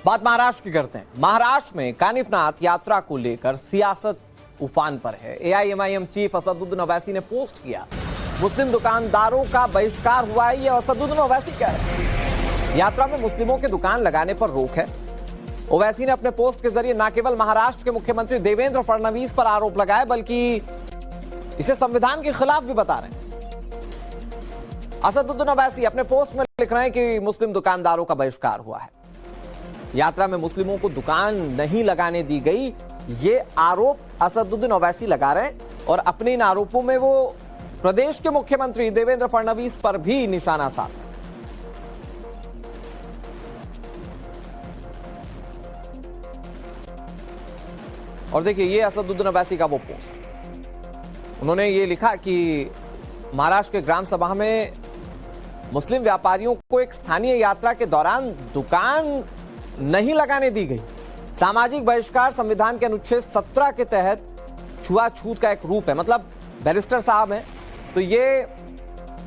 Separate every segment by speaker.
Speaker 1: बात महाराष्ट्र की करते हैं। महाराष्ट्र में कानिफनाथ यात्रा को लेकर सियासत उफान पर है। एआईएमआईएम चीफ असदुद्दीन ओवैसी ने पोस्ट किया, मुस्लिम दुकानदारों का बहिष्कार हुआ है। ये असदुद्दीन ओवैसी कह रहे हैं यात्रा में मुस्लिमों के दुकान लगाने पर रोक है। ओवैसी ने अपने पोस्ट के जरिए न केवल महाराष्ट्र के मुख्यमंत्री देवेंद्र फडणवीस पर आरोप लगाए, बल्कि इसे संविधान के खिलाफ भी बता रहे हैं। असदुद्दीन ओवैसी अपने पोस्ट में लिख रहे हैं कि मुस्लिम दुकानदारों का बहिष्कार हुआ है। यात्रा में मुस्लिमों को दुकान नहीं लगाने दी गई, ये आरोप असदुद्दीन ओवैसी लगा रहे हैं और अपने इन आरोपों में वो प्रदेश के मुख्यमंत्री देवेंद्र फडणवीस पर भी निशाना साध रहे हैं। और देखिए, ये असदुद्दीन ओवैसी का वो पोस्ट। उन्होंने ये लिखा कि महाराष्ट्र के ग्राम सभा में मुस्लिम व्यापारियों को एक स्थानीय यात्रा के दौरान दुकान नहीं लगाने दी गई। सामाजिक बहिष्कार संविधान के अनुच्छेद 17 के तहत छुआछूत का एक रूप है। मतलब बैरिस्टर साहब हैं तो ये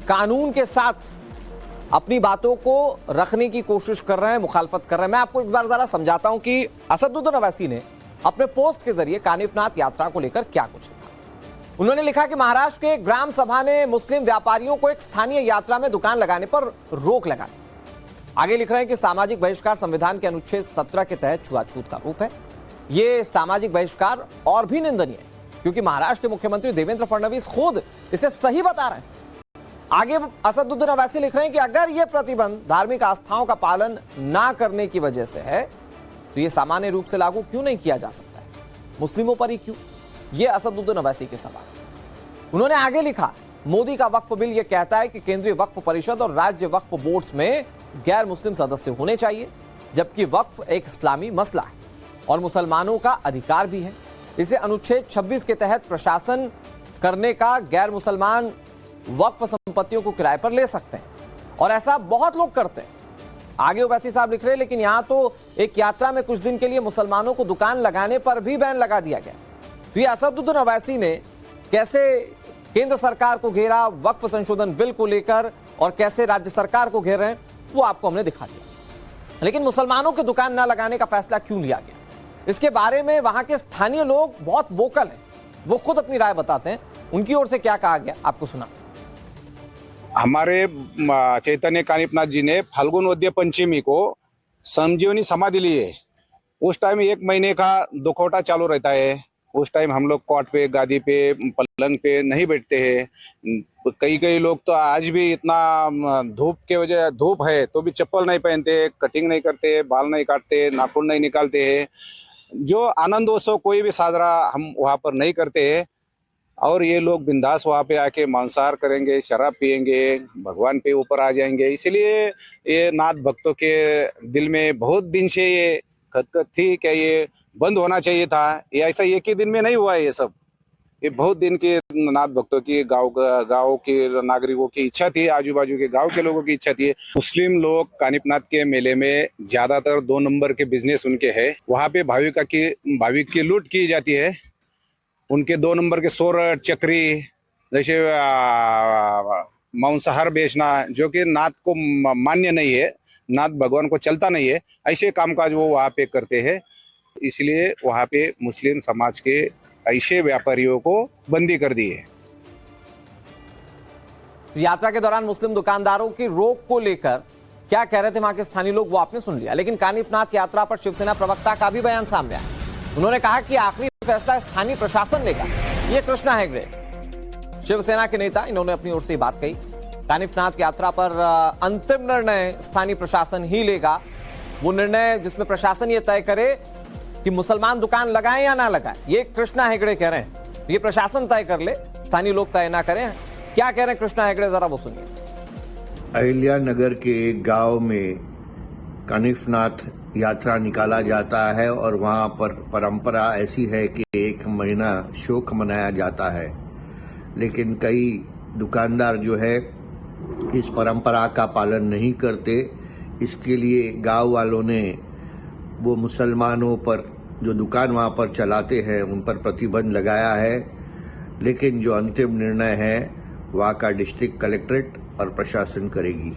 Speaker 1: कानून के साथ अपनी बातों को रखने की कोशिश कर रहे हैं, मुखालफत कर रहे हैं। मैं आपको एक बार जरा समझाता हूं कि असदुद्दीन ओवैसी ने अपने पोस्ट के जरिए कानिफनाथ यात्रा को लेकर क्या कुछ लिखा। उन्होंने लिखा कि महाराष्ट्र के ग्राम सभा ने मुस्लिम व्यापारियों को एक स्थानीय यात्रा में दुकान लगाने पर रोक लगा दी। आगे लिख रहे हैं कि सामाजिक बहिष्कार संविधान के अनुच्छेद 17 के तहत छुआछूत का रूप है। यह सामाजिक बहिष्कार और भी निंदनीय है क्योंकि महाराष्ट्र के मुख्यमंत्री देवेंद्र फडणवीस खुद इसे सही बता रहे हैं। आगे असदुद्दीन ओवैसी लिख रहे हैं कि अगर यह प्रतिबंध धार्मिक आस्थाओं का पालन ना करने की वजह से है तो यह सामान्य रूप से लागू क्यों नहीं किया जा सकता है, मुस्लिमों पर ही क्यों? यह असदुद्दीन ओवैसी के सवाल। उन्होंने आगे लिखा, मोदी का वक्फ बिल यह कहता है कि केंद्रीय वक्फ परिषद और राज्य वक्फ बोर्ड्स में गैर मुस्लिम सदस्य होने चाहिए, जबकि वक्फ एक इस्लामी मसला है और मुसलमानों का अधिकार भी है। इसे अनुच्छेद 26 के तहत प्रशासन करने का गैर मुसलमान वक्फ संपत्तियों को किराए पर ले सकते हैं और ऐसा बहुत लोग करते हैं। आगे ओवैसी साहब लिख रहे हैं, लेकिन यहां तो एक यात्रा में कुछ दिन के लिए मुसलमानों को दुकान लगाने पर भी बैन लगा दिया गया। तो ये असदुद्दीन ओवैसी ने कैसे केंद्र सरकार को घेरा वक्फ संशोधन बिल को लेकर और कैसे राज्य सरकार को घेर रहे हैं वो आपको हमने दिखा दिया। लेकिन मुसलमानों की दुकान ना लगाने का फैसला क्यों लिया गया, इसके बारे में वहां के स्थानीय लोग बहुत वोकल हैं। वो खुद अपनी राय बताते हैं। उनकी ओर से क्या कहा गया आपको सुना।
Speaker 2: हमारे चैतन्य कानिफनाथ जी ने फाल्गुन वद्य पंचमी को संजीवनी समाधि ली है। उस टाइम 1 महीने का दुखौटा चालू रहता है। उस टाइम हम लोग कॉट पे, गादी पे, पलंग पे नहीं बैठते हैं। कई लोग तो आज भी इतना धूप के वजह धूप है तो भी चप्पल नहीं पहनते, कटिंग नहीं करते, बाल नहीं काटते, नाखून नहीं निकालते हैं। जो आनंदोत्सव कोई भी साजरा हम वहाँ पर नहीं करते हैं और ये लोग बिंदास वहाँ पे आके मांसाहार करेंगे, शराब पिएंगे, भगवान पे ऊपर आ जाएंगे। इसलिए ये नाथ भक्तों के दिल में बहुत दिन से ये खतखत थी कि ये बंद होना चाहिए था। ये ऐसा एक ही दिन में नहीं हुआ है। ये सब ये बहुत दिन के नाथ भक्तों की, गाँव के नागरिकों की इच्छा थी, आजू बाजू के गांव के लोगों की इच्छा थी। मुस्लिम लोग कानिफनाथ के मेले में ज्यादातर 2 नंबर के बिजनेस उनके है। वहाँ पे भाविक की लूट की जाती है। उनके 2 नंबर के सोरठ, चक्री, जैसे मांसाहार बेचना जो कि नाथ को मान्य नहीं है, नाथ भगवान को चलता नहीं है, ऐसे कामकाज वो वहाँ पे करते हैं। इसलिए वहाँ पे मुस्लिम समाज के ऐसे व्यापारियों को बंदी कर दी है।
Speaker 1: यात्रा के दौरान मुस्लिम दुकानदारों की रोक को लेकर क्या कह रहे थे वहां के स्थानीय लोग वो आपने सुन लिया। लेकिन कानिफनाथ यात्रा पर शिवसेना प्रवक्ता का भी बयान सामने आया। उन्होंने कहा कि आखिरी फैसला स्थानीय प्रशासन लेगा। ये कृष्णा हेगड़े शिवसेना के नेता, इन्होंने अपनी ओर से बात कही। कानिफनाथ यात्रा पर अंतिम निर्णय स्थानीय प्रशासन ही लेगा। वो निर्णय जिसमें प्रशासन ये तय करे कि मुसलमान दुकान लगाएं या ना लगाएं, ये कृष्णा हेगड़े कह रहे हैं। ये प्रशासन तय कर ले, स्थानीय लोग तय ना करें। क्या कह रहे हैं कृष्णा हेगड़े, जरा वो सुनिए।
Speaker 3: अहिल्या नगर के एक गांव में कानिफनाथ यात्रा निकाला जाता है और वहां पर परंपरा ऐसी है कि 1 महीना शोक मनाया जाता है। लेकिन कई दुकानदार जो है इस परंपरा का पालन नहीं करते। इसके लिए गांव वालों ने वो मुसलमानों पर जो दुकान वहां पर चलाते हैं उन पर प्रतिबंध लगाया है। लेकिन जो अंतिम निर्णय है वहां का डिस्ट्रिक्ट कलेक्ट्रेट और प्रशासन करेगी।